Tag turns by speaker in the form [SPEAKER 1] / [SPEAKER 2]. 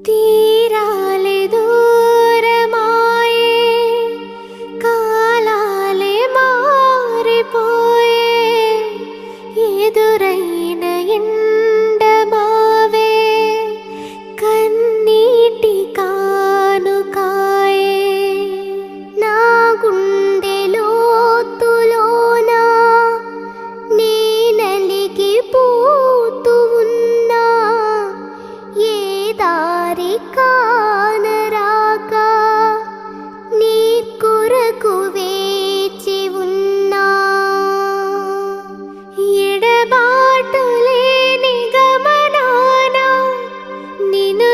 [SPEAKER 1] తీరాలే దూరమాయే, కాలాలే మారిపోయే, ఎదురైన ఎండమావే కన్నీటి కానుకాయే. నా గుండె లోతులోన నీ నలిగిపోతూ ఉన్నా, ఏ దారి కానరాక నీ కొరకు వేచి ఉన్నా. ఎడబాటు లేని గమనాన నిన్ను